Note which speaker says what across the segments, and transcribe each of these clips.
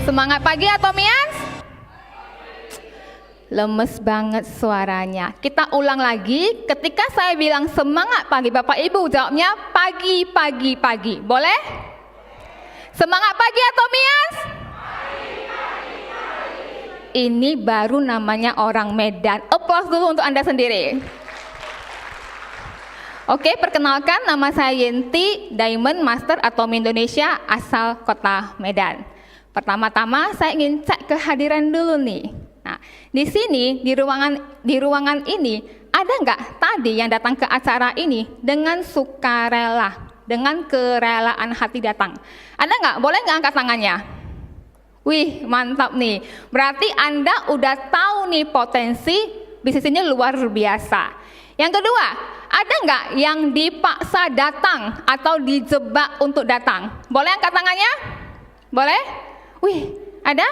Speaker 1: Semangat pagi Atomians? Lemes banget suaranya. Kita ulang lagi. Ketika saya bilang semangat pagi, Bapak Ibu jawabnya pagi, pagi, pagi. Boleh? Semangat pagi Atomians? Ini baru namanya orang Medan. Aplaus dulu untuk Anda sendiri. Oke, perkenalkan nama saya Yenti, Diamond Master Atom Indonesia, asal kota Medan. Pertama-tama saya ingin cek kehadiran dulu nih. Nah, di sini di ruangan ini ada nggak tadi yang datang ke acara ini dengan sukarela, dengan kerelaan hati datang? Ada nggak? Boleh nggak angkat tangannya? Wih, mantap nih. Berarti Anda udah tahu nih potensi bisnisnya luar biasa. Yang kedua, ada nggak yang dipaksa datang atau dijebak untuk datang? Boleh angkat tangannya? Boleh? Wih, ada?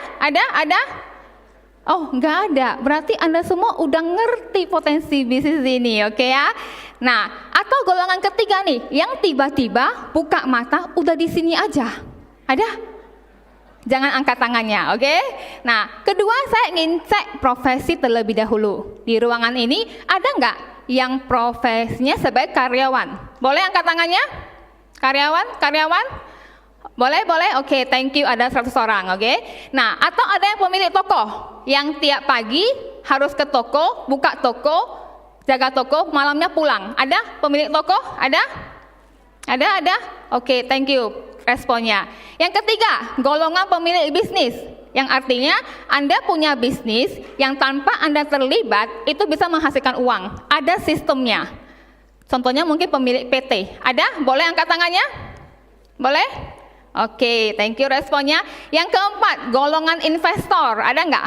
Speaker 1: Oh, nggak ada. Berarti Anda semua udah ngerti potensi bisnis ini, oke ya? Nah, atau golongan ketiga nih, yang tiba-tiba buka mata udah di sini aja. Ada? Jangan angkat tangannya, oke? Nah, kedua saya ingin cek profesi terlebih dahulu. Di ruangan ini ada nggak yang profesinya sebagai karyawan? Boleh angkat tangannya? Karyawan? Boleh? Oke, thank you, ada 100 orang, oke? Nah, atau ada yang pemilik toko, yang tiap pagi harus ke toko, buka toko, jaga toko, malamnya pulang. Ada pemilik toko? Ada? Oke, thank you responnya. Yang ketiga, golongan pemilik bisnis, yang artinya Anda punya bisnis yang tanpa Anda terlibat itu bisa menghasilkan uang. Ada sistemnya. Contohnya mungkin pemilik PT. Ada? Boleh angkat tangannya? Boleh? Oke, thank you responnya. Yang keempat, golongan investor. Ada nggak?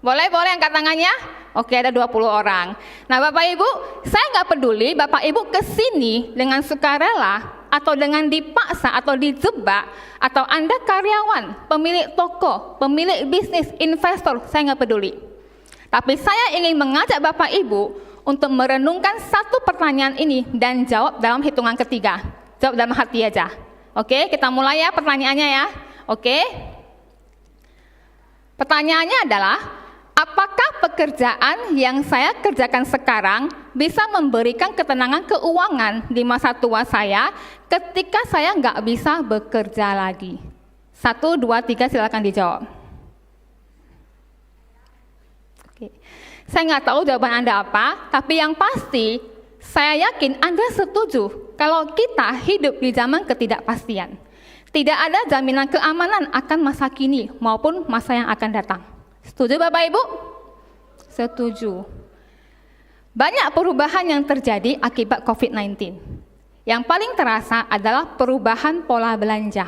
Speaker 1: Boleh angkat tangannya? Oke, ada 20 orang. Nah, Bapak Ibu, saya nggak peduli Bapak Ibu kesini dengan sukarela atau dengan dipaksa atau dijebak, atau Anda karyawan, pemilik toko, pemilik bisnis, investor, saya nggak peduli. Tapi saya ingin mengajak Bapak Ibu untuk merenungkan satu pertanyaan ini dan jawab dalam hitungan ketiga. Jawab dalam hati aja. Oke, kita mulai ya pertanyaannya ya. Oke. Pertanyaannya adalah, apakah pekerjaan yang saya kerjakan sekarang bisa memberikan ketenangan keuangan di masa tua saya ketika saya nggak bisa bekerja lagi? 1, 2, 3, silakan dijawab. Oke. Saya nggak tahu jawaban Anda apa, tapi yang pasti saya yakin Anda setuju kalau kita hidup di zaman ketidakpastian. Tidak ada jaminan keamanan akan masa kini maupun masa yang akan datang. Setuju Bapak Ibu? Setuju. Banyak perubahan yang terjadi akibat COVID-19. Yang paling terasa adalah perubahan pola belanja.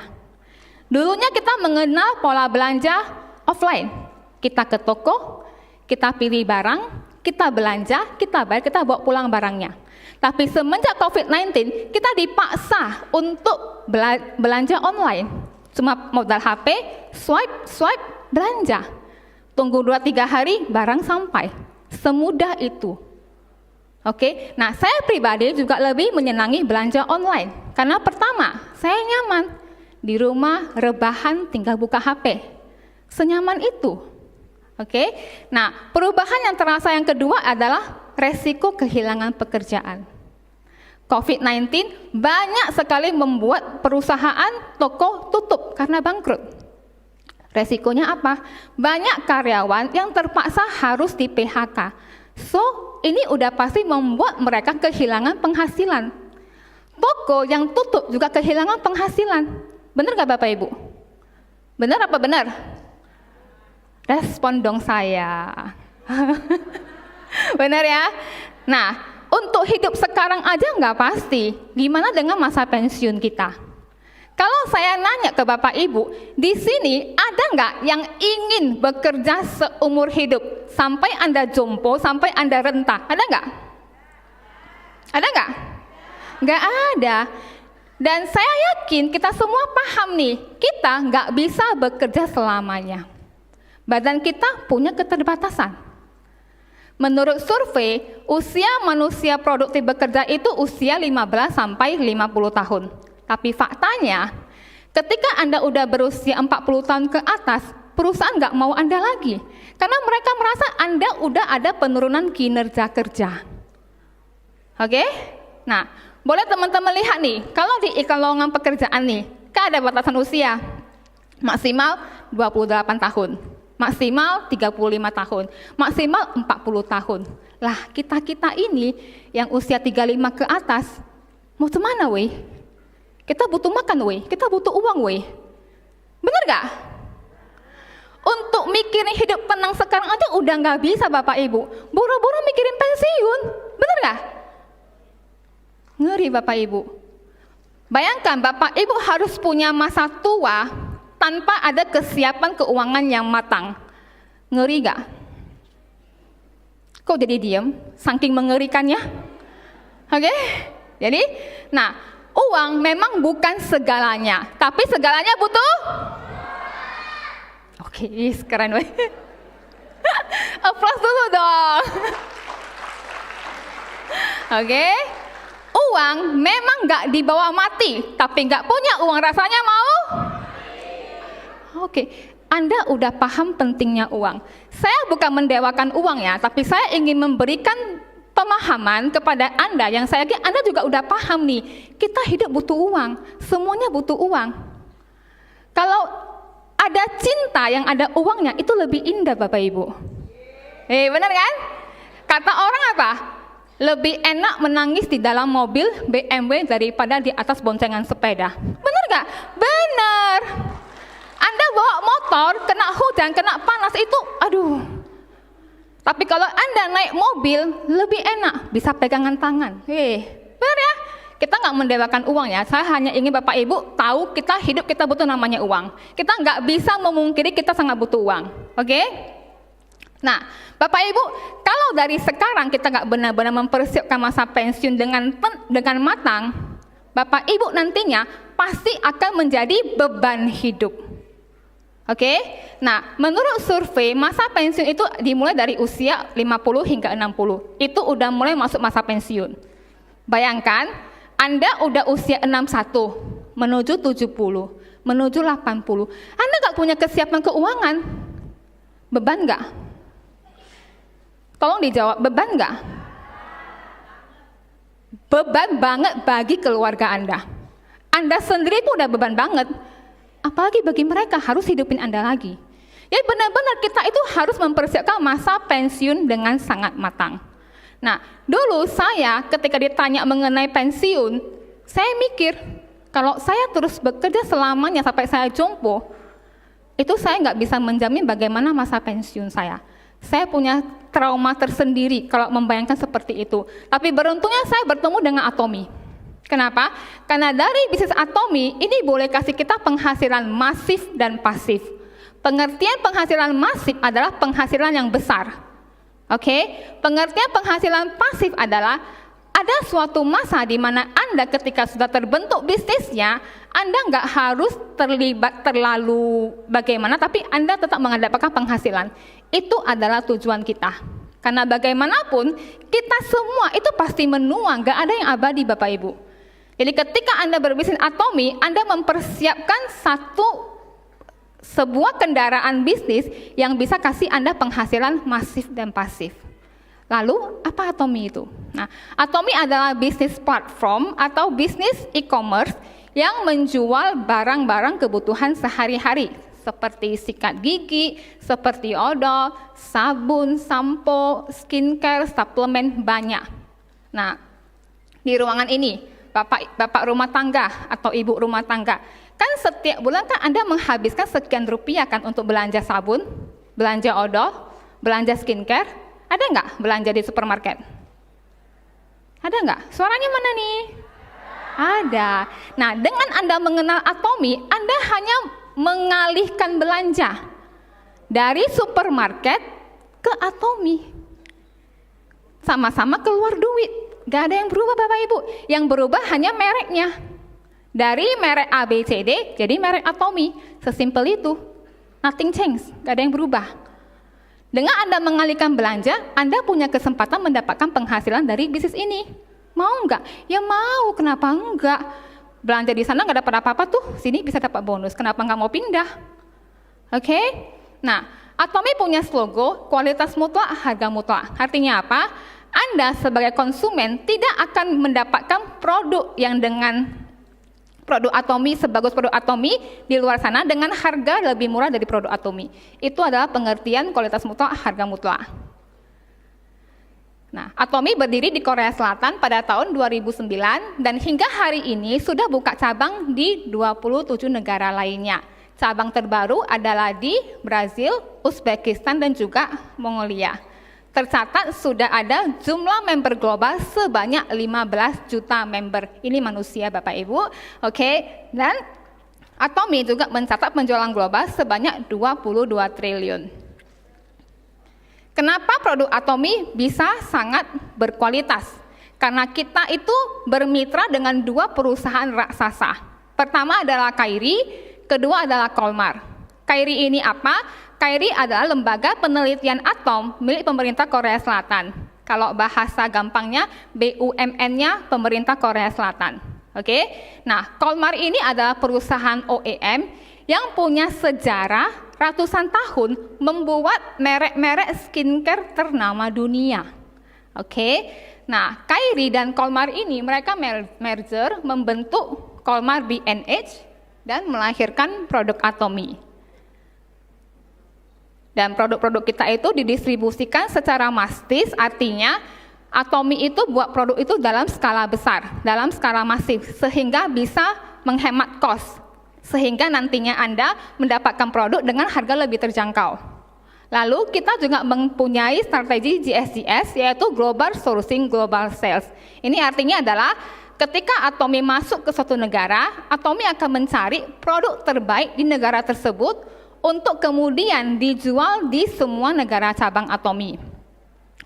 Speaker 1: Dulunya kita mengenal pola belanja offline. Kita ke toko, kita pilih barang, kita belanja, kita bayar, kita bawa pulang barangnya. Tapi semenjak COVID-19, kita dipaksa untuk belanja online. Cuma modal HP, swipe, belanja. Tunggu 2-3 hari, barang sampai. Semudah itu. Oke, nah saya pribadi juga lebih menyenangi belanja online. Karena pertama, saya nyaman. Di rumah, rebahan, tinggal buka HP. Senyaman itu. Oke, nah perubahan yang terasa yang kedua adalah resiko kehilangan pekerjaan. COVID-19 banyak sekali membuat perusahaan toko tutup karena bangkrut. Resikonya apa? Banyak karyawan yang terpaksa harus di PHK. So, ini udah pasti membuat mereka kehilangan penghasilan. Toko yang tutup juga kehilangan penghasilan. Benar nggak Bapak Ibu? Benar apa benar? Respon dong saya. Benar ya? Nah, untuk hidup sekarang aja nggak pasti. Gimana dengan masa pensiun kita? Kalau saya nanya ke Bapak Ibu, di sini ada nggak yang ingin bekerja seumur hidup sampai Anda jompo, sampai Anda renta? Ada nggak? Ada nggak? Nggak ada. Dan saya yakin kita semua paham nih, kita nggak bisa bekerja selamanya. Badan kita punya keterbatasan. Menurut survei, usia manusia produktif bekerja itu usia 15 sampai 50 tahun. Tapi faktanya, Ketika Anda udah berusia 40 tahun ke atas, perusahaan nggak mau Anda lagi. Karena mereka merasa Anda udah ada penurunan kinerja kerja. Oke? Nah, boleh teman-teman lihat nih, kalau di iklan lowongan pekerjaan nih, kan ada batasan usia. Maksimal 28 tahun, maksimal 35 tahun, maksimal 40 tahun. Lah, kita-kita ini yang usia 35 ke atas, mau kemana weh? Kita butuh makan weh, kita butuh uang weh. Bener gak? Untuk mikirin hidup tenang sekarang aja udah gak bisa Bapak Ibu. Buru-buru mikirin pensiun, bener gak? Ngeri Bapak Ibu. Bayangkan Bapak Ibu harus punya masa tua tanpa ada kesiapan keuangan yang matang. Ngeri gak? Kok jadi diam? Saking mengerikannya. Oke? Jadi, nah, uang memang bukan segalanya, tapi segalanya butuh. Oke, keren banget. Aplaus dulu dong. Oke, uang memang nggak dibawa mati, tapi nggak punya uang rasanya mau. Oke, Anda udah paham pentingnya uang. Saya bukan mendewakan uang ya, tapi saya ingin memberikan pemahaman kepada Anda yang saya yakin Anda juga udah paham nih. Kita hidup butuh uang, semuanya butuh uang. Kalau ada cinta yang ada uangnya, itu lebih indah Bapak Ibu. Benar kan? Kata orang apa? Lebih enak menangis di dalam mobil BMW daripada di atas boncengan sepeda. Benar gak? Benar. Anda bawa motor, kena hujan, kena panas itu, aduh. Tapi kalau Anda naik mobil, lebih enak, bisa pegangan tangan. Benar ya? Kita nggak mendewakan uang ya, saya hanya ingin Bapak Ibu tahu kita hidup, kita butuh namanya uang. Kita nggak bisa memungkiri kita sangat butuh uang. Oke? Nah, Bapak Ibu, kalau dari sekarang kita nggak benar-benar mempersiapkan masa pensiun dengan matang, Bapak Ibu nantinya pasti akan menjadi beban hidup. Oke, nah menurut survei masa pensiun itu dimulai dari usia 50 hingga 60. Itu udah mulai masuk masa pensiun. Bayangkan, Anda udah usia 61, menuju 70, menuju 80. Anda gak punya kesiapan keuangan. Beban gak? Tolong dijawab, beban gak? Beban banget bagi keluarga Anda. Anda sendiri pun udah beban banget. Apalagi bagi mereka harus hidupin Anda lagi. Jadi benar-benar kita itu harus mempersiapkan masa pensiun dengan sangat matang. Nah, dulu saya ketika ditanya mengenai pensiun, saya mikir, kalau saya terus bekerja selamanya sampai saya jompo, itu saya nggak bisa menjamin bagaimana masa pensiun saya. Saya punya trauma tersendiri kalau membayangkan seperti itu. Tapi beruntungnya saya bertemu dengan Atomi. Kenapa? Karena dari bisnis Atomi ini boleh kasih kita penghasilan masif dan pasif. Pengertian penghasilan masif adalah penghasilan yang besar. Oke? Pengertian penghasilan pasif adalah ada suatu masa di mana Anda ketika sudah terbentuk bisnisnya, Anda nggak harus terlibat terlalu bagaimana, tapi Anda tetap mendapatkan penghasilan. Itu adalah tujuan kita. Karena bagaimanapun, kita semua itu pasti menuang, nggak ada yang abadi Bapak Ibu. Jadi ketika Anda berbisnis Atomi, Anda mempersiapkan sebuah kendaraan bisnis yang bisa kasih Anda penghasilan masif dan pasif. Lalu apa Atomi itu? Nah, Atomi adalah bisnis platform atau bisnis e-commerce yang menjual barang-barang kebutuhan sehari-hari seperti sikat gigi, seperti odol, sabun, sampo, skincare, suplemen, banyak. Nah, di ruangan ini Bapak rumah tangga atau ibu rumah tangga, kan setiap bulan kan Anda menghabiskan sekian rupiah kan untuk belanja sabun, belanja odol, belanja skincare. Ada nggak belanja di supermarket? Ada nggak? Suaranya mana nih? Ada. Nah, dengan Anda mengenal Atomi, Anda hanya mengalihkan belanja dari supermarket ke Atomi. Sama-sama keluar duit. Gak ada yang berubah Bapak Ibu. Yang berubah hanya mereknya. Dari merek A, B, C, D, jadi merek Atomi. Sesimpel itu. Nothing change. Gak ada yang berubah. Dengan Anda mengalihkan belanja, Anda punya kesempatan mendapatkan penghasilan dari bisnis ini. Mau nggak? Ya mau, kenapa enggak? belanja di sana nggak dapat apa-apa tuh, sini bisa dapat bonus. Kenapa nggak mau pindah? Oke? Nah, Atomi punya slogan kualitas mutlak, harga mutlak. Artinya apa? Anda sebagai konsumen tidak akan mendapatkan produk yang dengan produk Atomi, sebagus produk Atomi di luar sana dengan harga lebih murah dari produk Atomi. Itu adalah pengertian kualitas mutlak, harga mutlak. Nah, Atomi berdiri di Korea Selatan pada tahun 2009 dan hingga hari ini sudah buka cabang di 27 negara lainnya. Cabang terbaru adalah di Brazil, Uzbekistan, dan juga Mongolia. Tercatat sudah ada jumlah member global sebanyak 15 juta member. Ini manusia Bapak Ibu. Oke, dan Atomi juga mencatat penjualan global sebanyak 22 triliun. Kenapa produk Atomi bisa sangat berkualitas? Karena kita itu bermitra dengan dua perusahaan raksasa. Pertama adalah KAIRI, kedua adalah KOLMAR. KAIRI ini apa? KAIRI adalah lembaga penelitian atom milik pemerintah Korea Selatan. Kalau bahasa gampangnya, BUMN-nya pemerintah Korea Selatan. Oke? Nah, KOLMAR ini adalah perusahaan OEM yang punya sejarah ratusan tahun membuat merek-merek skincare ternama dunia. Oke? Nah, KAIRI dan KOLMAR ini mereka merger membentuk KOLMAR B&H dan melahirkan produk Atomi. Dan produk-produk kita itu didistribusikan secara masif, artinya Atomi itu buat produk itu dalam skala besar, dalam skala masif, sehingga bisa menghemat cost, sehingga nantinya Anda mendapatkan produk dengan harga lebih terjangkau. Lalu kita juga mempunyai strategi GSGS, yaitu Global Sourcing Global Sales. Ini artinya adalah ketika Atomi masuk ke suatu negara, Atomi akan mencari produk terbaik di negara tersebut untuk kemudian dijual di semua negara cabang Atomi.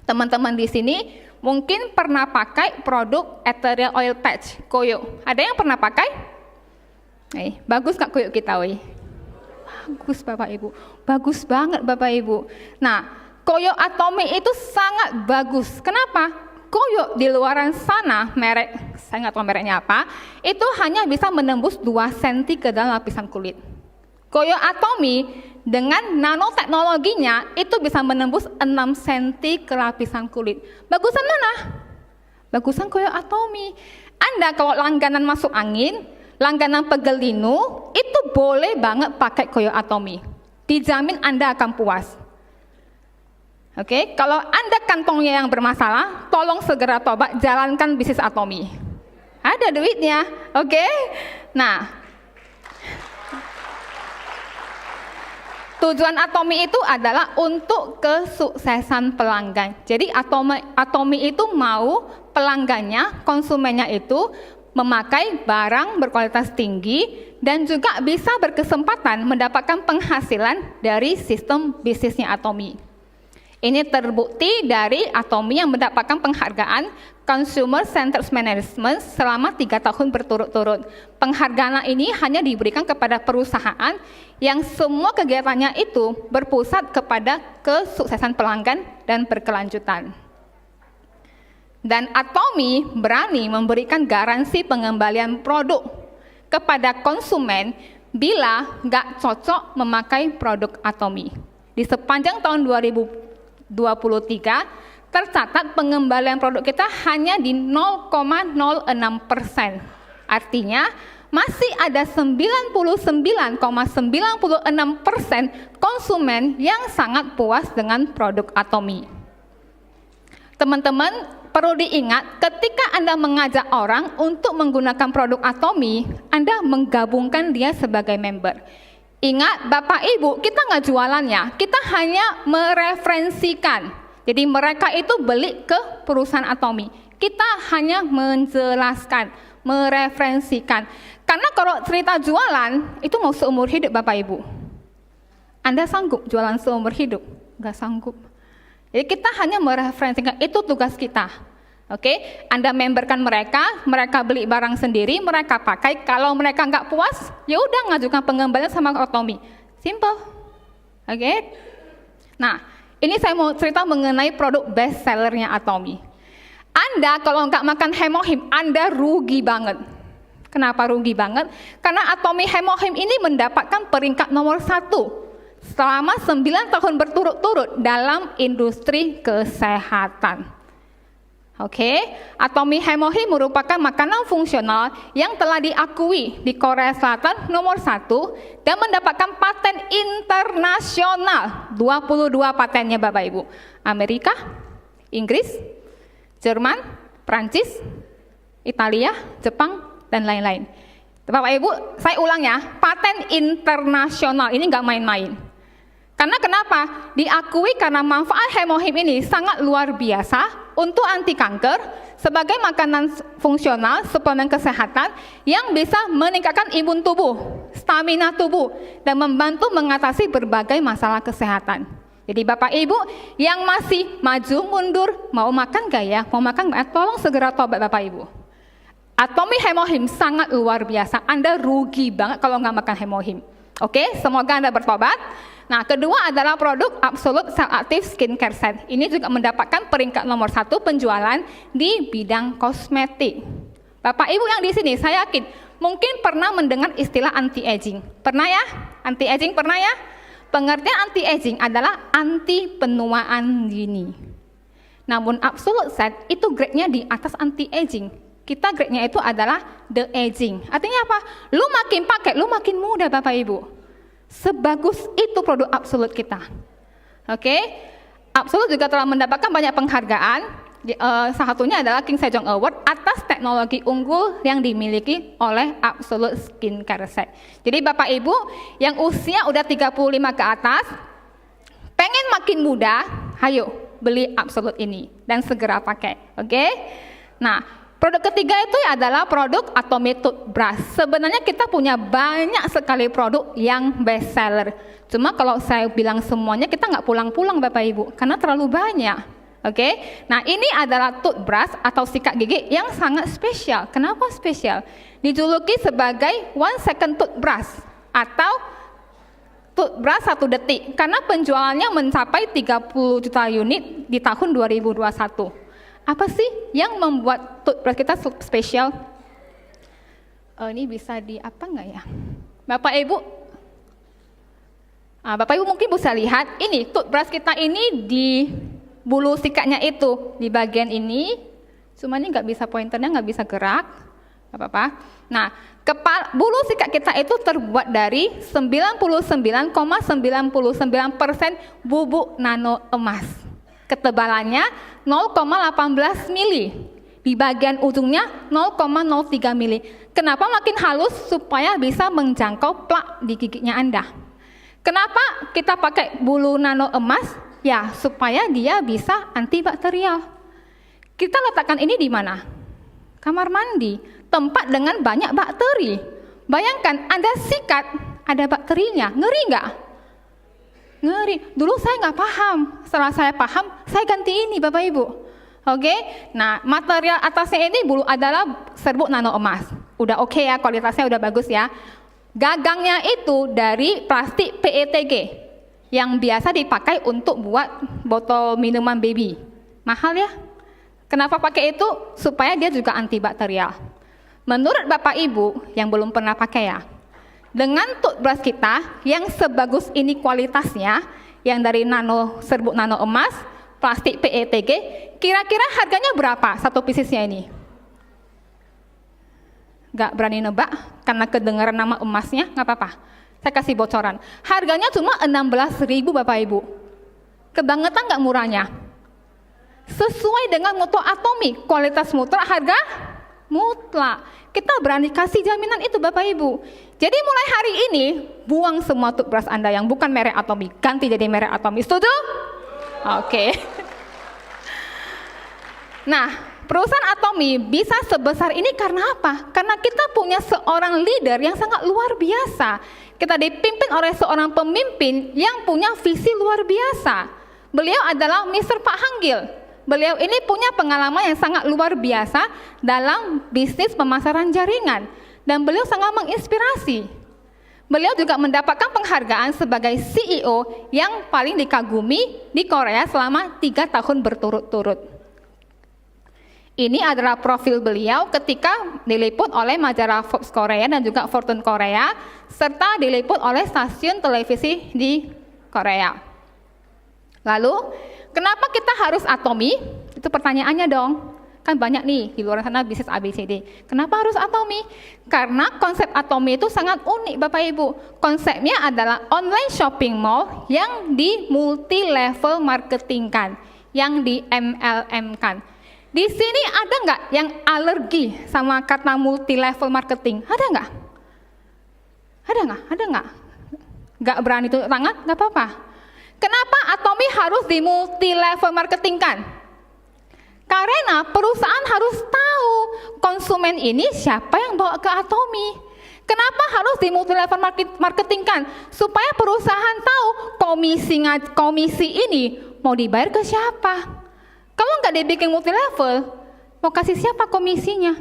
Speaker 1: Teman-teman di sini mungkin pernah pakai produk Ethereal Oil Patch, Koyo. Ada yang pernah pakai? Bagus nggak Koyo kita, woi? Bagus Bapak Ibu, bagus banget Bapak Ibu. Nah, Koyo Atomi itu sangat bagus. Kenapa? Koyo di luaran sana, merek, saya nggak tahu mereknya apa, itu hanya bisa menembus 2 cm ke dalam lapisan kulit. Koyo Atomi dengan nanoteknologinya itu bisa menembus 6 cm ke lapisan kulit. Bagusan mana? Bagusan Koyo Atomi. Anda kalau langganan masuk angin, langganan pegel linu, itu boleh banget pakai Koyo Atomi. Dijamin Anda akan puas. Oke, kalau Anda kantongnya yang bermasalah, tolong segera tobat, jalankan bisnis Atomi. Ada duitnya, oke? Nah, tujuan Atomi itu adalah untuk kesuksesan pelanggan. Jadi Atomi itu mau pelanggannya, konsumennya itu memakai barang berkualitas tinggi dan juga bisa berkesempatan mendapatkan penghasilan dari sistem bisnisnya Atomi. Ini terbukti dari Atomi yang mendapatkan penghargaan Consumer Centered Management selama 3 tahun berturut-turut. Penghargaan ini hanya diberikan kepada perusahaan yang semua kegiatannya itu berpusat kepada kesuksesan pelanggan dan berkelanjutan. Dan Atomi berani memberikan garansi pengembalian produk kepada konsumen bila nggak cocok memakai produk Atomi. Di sepanjang tahun 2023, tercatat pengembalian produk kita hanya di 0,06%. Artinya, masih ada 99,96% konsumen yang sangat puas dengan produk Atomi. Teman-teman, perlu diingat ketika Anda mengajak orang untuk menggunakan produk Atomi, Anda menggabungkan dia sebagai member. Ingat Bapak Ibu, kita nggak jualannya, kita hanya mereferensikan. Jadi mereka itu beli ke perusahaan Atomi. Kita hanya menjelaskan, mereferensikan. Karena kalau cerita jualan, itu mau seumur hidup Bapak Ibu. Anda sanggup jualan seumur hidup? Nggak sanggup. Jadi kita hanya mereferensikan, itu tugas kita. Oke, Anda memberkan mereka, mereka beli barang sendiri, mereka pakai. Kalau mereka nggak puas, ya udah ngajukan pengembalian sama Atomi. Simple. Oke. Nah, ini saya mau cerita mengenai produk best sellernya Atomi. Anda kalau nggak makan hemohim, Anda rugi banget. Kenapa rugi banget? Karena Atomy Hemohim ini mendapatkan peringkat nomor 1 selama 9 tahun berturut-turut dalam industri kesehatan. Oke, Atomy Hemohim merupakan makanan fungsional yang telah diakui di Korea Selatan nomor 1 dan mendapatkan paten internasional. 22 patennya Bapak Ibu. Amerika, Inggris, Jerman, Prancis, Italia, Jepang, dan lain-lain. Bapak Ibu, saya ulang ya, paten internasional ini nggak main-main. Karena kenapa? Diakui karena manfaat Hemohim ini sangat luar biasa untuk anti kanker sebagai makanan fungsional, suplemen kesehatan yang bisa meningkatkan imun tubuh, stamina tubuh, dan membantu mengatasi berbagai masalah kesehatan. Jadi Bapak Ibu yang masih maju mundur, mau makan nggak ya? Mau makan nggak? Tolong segera tobat Bapak Ibu. Atomy Hemohim sangat luar biasa. Anda rugi banget kalau nggak makan Hemohim. Oke, semoga Anda bertobat. Nah, kedua adalah produk Absolute Cell Active Skincare Set. Ini juga mendapatkan peringkat nomor 1 penjualan di bidang kosmetik. Bapak Ibu yang di sini, saya yakin mungkin pernah mendengar istilah anti-aging. Pernah ya? Anti-aging pernah ya? Pengertian anti-aging adalah anti penuaan dini. Namun Absolute Set itu grade-nya di atas anti-aging. Kita grade-nya itu adalah the aging. Artinya apa? Lu makin pakai, lu makin muda Bapak Ibu. Sebagus itu produk Absolute kita. Oke? Absolute juga telah mendapatkan banyak penghargaan. Salah satunya adalah King Sejong Award atas teknologi unggul yang dimiliki oleh Absolute Skincare Set. Jadi Bapak Ibu yang usia udah 35 ke atas, pengen makin muda, ayo beli Absolute ini dan segera pakai. Oke? Nah, produk ketiga itu adalah produk Atomy Toothbrush. Sebenarnya kita punya banyak sekali produk yang best seller. Cuma kalau saya bilang semuanya kita nggak pulang-pulang Bapak Ibu, karena terlalu banyak. Oke, nah ini adalah toothbrush atau sikat gigi yang sangat spesial. Kenapa spesial? Dijuluki sebagai 1 second toothbrush atau toothbrush 1 detik, karena penjualannya mencapai 30 juta unit di tahun 2021. Apa sih yang membuat toothbrush kita spesial? Ini bisa di apa nggak ya? Bapak Ibu mungkin bisa lihat, ini toothbrush kita ini di bulu sikatnya itu, di bagian ini. Cuma ini nggak bisa pointernya, nggak bisa gerak. Nggak apa-apa. Nah, bulu sikat kita itu terbuat dari 99,99% bubuk nano emas. Ketebalannya 0,18 mili, di bagian ujungnya 0,03 mili. Kenapa makin halus? Supaya bisa menjangkau plak di giginya Anda. Kenapa kita pakai bulu nano emas? Ya, supaya dia bisa antibakterial. Kita letakkan ini di mana? Kamar mandi, tempat dengan banyak bakteri. Bayangkan Anda sikat, ada bakterinya, ngeri nggak? Ngeri. Dulu saya nggak paham. Setelah saya paham, saya ganti ini Bapak Ibu. Oke. Nah, material atasnya ini bulu adalah serbuk nano emas. Udah oke ya, kualitasnya udah bagus ya. Gagangnya itu dari plastik PETG yang biasa dipakai untuk buat botol minuman baby. Mahal ya? Kenapa pakai itu? Supaya dia juga antibakterial. Menurut Bapak Ibu yang belum pernah pakai ya, dengan toothbrush kita yang sebagus ini kualitasnya, yang dari serbuk nano emas, plastik PETG, kira-kira harganya berapa satu piecesnya ini? Gak berani nebak, karena kedengaran nama emasnya, gak apa-apa. Saya kasih bocoran. Harganya cuma 16.000 Bapak Ibu. Kebangetan gak murahnya? Sesuai dengan moto Atomy, kualitas mutlak, harga mutlak. Kita berani kasih jaminan itu Bapak Ibu. Jadi mulai hari ini, buang semua toothbrush Anda yang bukan merek Atomy, ganti jadi merek Atomy. Setuju? Oke. Nah, perusahaan Atomy bisa sebesar ini karena apa? Karena kita punya seorang leader yang sangat luar biasa. Kita dipimpin oleh seorang pemimpin yang punya visi luar biasa. Beliau adalah Mr. Pak Hanggil. Beliau ini punya pengalaman yang sangat luar biasa dalam bisnis pemasaran jaringan. Dan beliau sangat menginspirasi. Beliau juga mendapatkan penghargaan sebagai CEO yang paling dikagumi di Korea selama 3 tahun berturut-turut. Ini adalah profil beliau ketika diliput oleh majalah Forbes Korea dan juga Fortune Korea, serta diliput oleh stasiun televisi di Korea. Lalu, kenapa kita harus Atomy? Itu pertanyaannya dong. Kan banyak nih di luar sana bisnis ABCD. Kenapa harus Atomy? Karena konsep Atomy itu sangat unik Bapak Ibu. Konsepnya adalah online shopping mall yang di multi level marketing kan, yang di MLM kan. Di sini ada nggak yang alergi sama kata multi level marketing? Ada nggak? Ada nggak? Ada nggak? Nggak berani tutup tangan? Nggak apa-apa. Kenapa Atomy harus di multi level marketing kan? Karena perusahaan harus tahu konsumen ini siapa yang bawa ke Atomy. Kenapa harus di multi level marketing kan? Supaya perusahaan tahu komisi ini mau dibayar ke siapa. Kalau nggak dibikin multi level, mau kasih siapa komisinya?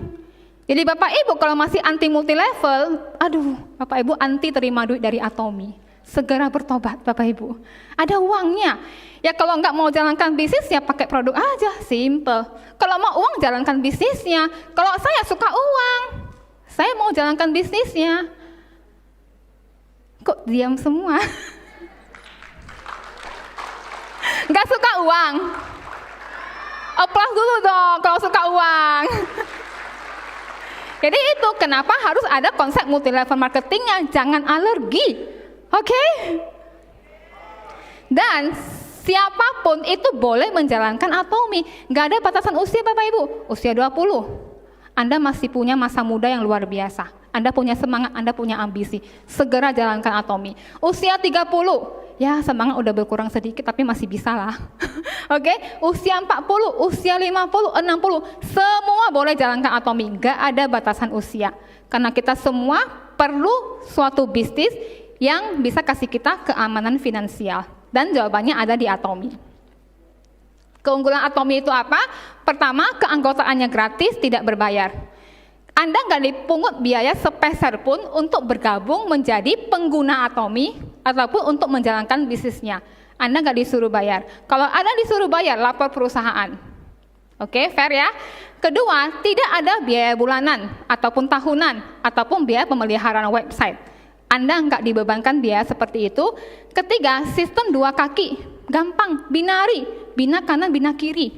Speaker 1: Jadi Bapak Ibu kalau masih anti multi level, aduh Bapak Ibu anti terima duit dari Atomy. Segera bertobat Bapak Ibu. Ada uangnya. Ya kalau nggak mau jalankan bisnis ya pakai produk aja, simple. Kalau mau uang jalankan bisnisnya. Kalau saya suka uang, saya mau jalankan bisnisnya. Kok diam semua? Nggak suka uang? Plus dulu dong kalau suka uang. Jadi itu kenapa harus ada konsep multi level marketingnya, jangan alergi. Oke? Dan siapapun itu boleh menjalankan Atomy. Nggak ada batasan usia Bapak Ibu. Usia 20, Anda masih punya masa muda yang luar biasa. Anda punya semangat, Anda punya ambisi. Segera jalankan Atomy. Usia 30, ya semangat udah berkurang sedikit tapi masih bisa lah. Oke? Usia 40, usia 50, 60, semua boleh jalankan Atomy. Nggak ada batasan usia. Karena kita semua perlu suatu bisnis yang bisa kasih kita keamanan finansial. Dan jawabannya ada di Atomy. Keunggulan Atomy itu apa? Pertama, keanggotaannya gratis, tidak berbayar. Anda nggak dipungut biaya sepeser pun untuk bergabung menjadi pengguna Atomy ataupun untuk menjalankan bisnisnya. Anda nggak disuruh bayar. Kalau Anda disuruh bayar, lapor perusahaan. Oke, fair ya? Kedua, tidak ada biaya bulanan ataupun tahunan ataupun biaya pemeliharaan website. Anda nggak dibebankan biaya seperti itu. Ketiga, sistem 2 kaki, gampang, binari, bina kanan, bina kiri.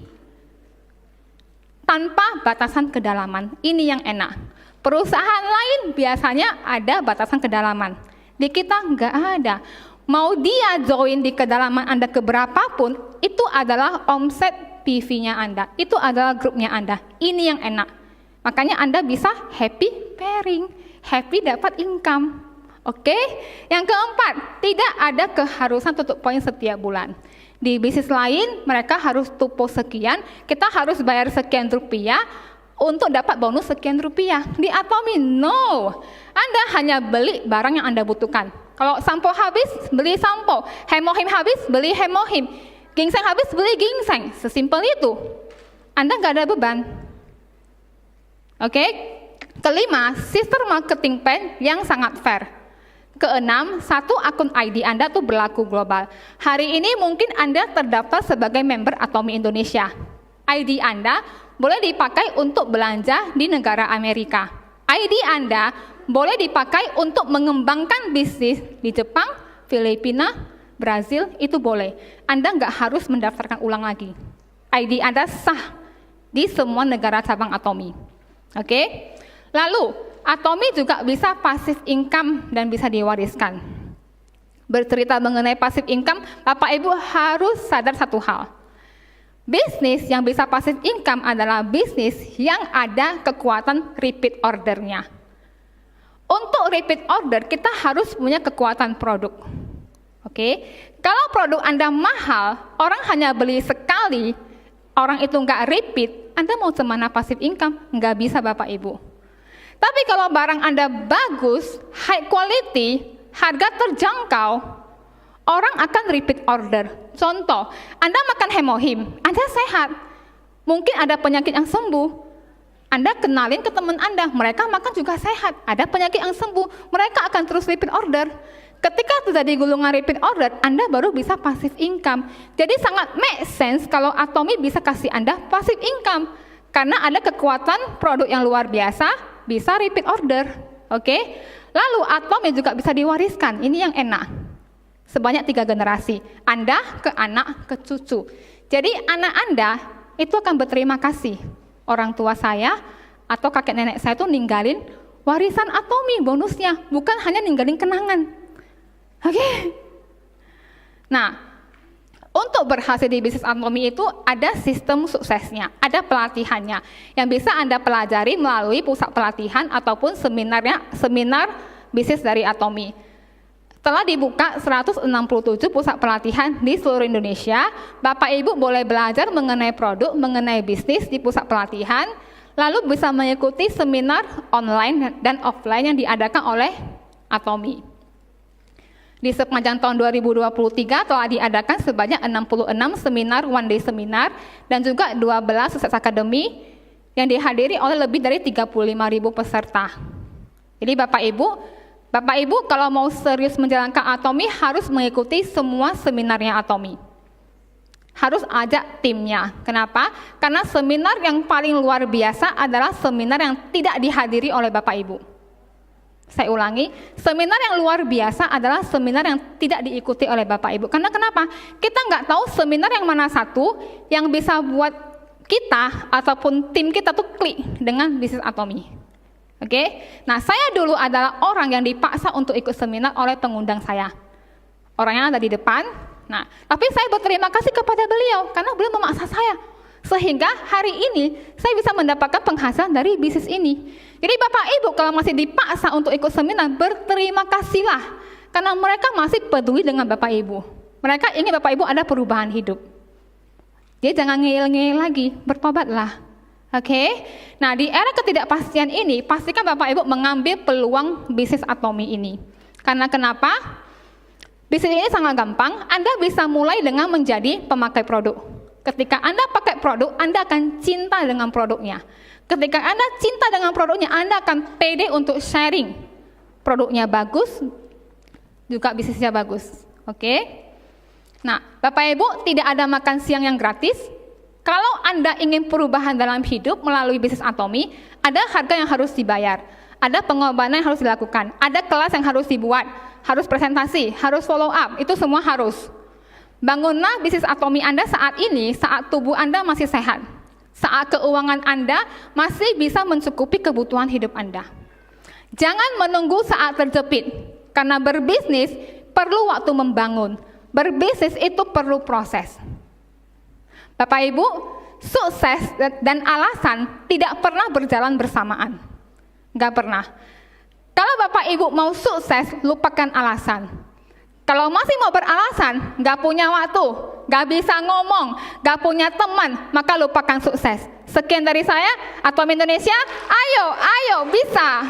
Speaker 1: Tanpa batasan kedalaman, ini yang enak. Perusahaan lain biasanya ada batasan kedalaman. Di kita nggak ada. Mau dia join di kedalaman Anda keberapapun, itu adalah omset PV-nya Anda. Itu adalah grupnya Anda. Ini yang enak. Makanya Anda bisa happy pairing, happy dapat income. Oke, yang keempat, tidak ada keharusan tutup poin setiap bulan. Di bisnis lain, mereka harus tupo sekian, kita harus bayar sekian rupiah untuk dapat bonus sekian rupiah. Di Atomy, no. Anda hanya beli barang yang Anda butuhkan. Kalau sampo habis, beli sampo. Hemohim habis, beli hemohim. Ginseng habis, beli ginseng. Sesimpel itu. Anda nggak ada beban. Oke. Kelima, sistem marketing plan yang sangat fair. Keenam, satu akun ID Anda tuh berlaku global. Hari ini mungkin Anda terdaftar sebagai member Atomy Indonesia. ID Anda boleh dipakai untuk belanja di negara Amerika. ID Anda boleh dipakai untuk mengembangkan bisnis di Jepang, Filipina, Brazil, itu boleh. Anda nggak harus mendaftarkan ulang lagi. ID Anda sah di semua negara cabang Atomy. Oke? Lalu, Atomy juga bisa passive income dan bisa diwariskan. Bercerita mengenai passive income, Bapak Ibu harus sadar satu hal. Bisnis yang bisa passive income adalah bisnis yang ada kekuatan repeat ordernya. Untuk repeat order, kita harus punya kekuatan produk. Oke? Kalau produk Anda mahal, orang hanya beli sekali, orang itu nggak repeat, Anda mau kemana passive income? Nggak bisa Bapak Ibu. Tapi kalau barang Anda bagus, high quality, harga terjangkau, orang akan repeat order. Contoh, Anda makan hemohim, Anda sehat. Mungkin ada penyakit yang sembuh. Anda kenalin ke teman Anda, mereka makan juga sehat. Ada penyakit yang sembuh, mereka akan terus repeat order. Ketika sudah di gulungan repeat order, Anda baru bisa passive income. Jadi sangat make sense kalau Atomy bisa kasih Anda passive income. Karena ada kekuatan produk yang luar biasa, bisa repeat order. Oke? Lalu Atomy juga bisa diwariskan. Ini yang enak. Sebanyak 3 generasi. Anda ke anak, ke cucu. Jadi anak Anda itu akan berterima kasih. Orang tua saya atau kakek nenek saya itu ninggalin warisan Atomy bonusnya, bukan hanya ninggalin kenangan. Oke? Nah, untuk berhasil di bisnis Atomy itu ada sistem suksesnya, ada pelatihannya yang bisa Anda pelajari melalui pusat pelatihan ataupun seminar bisnis dari Atomy. Telah dibuka 167 pusat pelatihan di seluruh Indonesia. Bapak Ibu boleh belajar mengenai produk, mengenai bisnis di pusat pelatihan, lalu bisa mengikuti seminar online dan offline yang diadakan oleh Atomy. Di sepanjang tahun 2023 telah diadakan sebanyak 66 seminar, one day seminar, dan juga 12 Sukses Academy yang dihadiri oleh lebih dari 35.000 peserta. Jadi Bapak Ibu kalau mau serius menjalankan Atomy harus mengikuti semua seminarnya Atomy. Harus ajak timnya. Kenapa? Karena seminar yang paling luar biasa adalah seminar yang tidak dihadiri oleh Bapak Ibu. Saya ulangi, seminar yang luar biasa adalah seminar yang tidak diikuti oleh Bapak Ibu. Karena kenapa? Kita nggak tahu seminar yang mana satu yang bisa buat kita ataupun tim kita tuh klik dengan bisnis Atomy. Oke? Nah, saya dulu adalah orang yang dipaksa untuk ikut seminar oleh pengundang saya. Orangnya ada di depan. Nah, tapi saya berterima kasih kepada beliau karena beliau memaksa saya. Sehingga hari ini saya bisa mendapatkan penghasilan dari bisnis ini. Jadi Bapak Ibu kalau masih dipaksa untuk ikut seminar, berterima kasihlah. Karena mereka masih peduli dengan Bapak Ibu. Mereka ingin Bapak Ibu ada perubahan hidup. Jadi jangan ngeyel-ngeyel lagi, bertobatlah. Oke? Nah, di era ketidakpastian ini, pastikan Bapak Ibu mengambil peluang bisnis Atomy ini. Karena kenapa? Bisnis ini sangat gampang, Anda bisa mulai dengan menjadi pemakai produk. Ketika Anda pakai produk, Anda akan cinta dengan produknya. Ketika Anda cinta dengan produknya, Anda akan pede untuk sharing. Produknya bagus, juga bisnisnya bagus. Oke? Nah, Bapak Ibu, tidak ada makan siang yang gratis. Kalau Anda ingin perubahan dalam hidup melalui bisnis Atomy, ada harga yang harus dibayar. Ada pengorbanan yang harus dilakukan. Ada kelas yang harus dibuat. Harus presentasi, harus follow up. Itu semua harus. Bangunlah bisnis Atomy Anda saat ini, saat tubuh Anda masih sehat. Saat keuangan Anda masih bisa mencukupi kebutuhan hidup Anda. Jangan menunggu saat terjepit. Karena berbisnis perlu waktu membangun. Berbisnis itu perlu proses. Bapak Ibu, sukses dan alasan tidak pernah berjalan bersamaan. Nggak pernah. Kalau Bapak Ibu mau sukses, lupakan alasan. Kalau masih mau beralasan, nggak punya waktu, nggak bisa ngomong, nggak punya teman, maka lupakan sukses. Sekian dari saya, Atomy Indonesia, ayo bisa.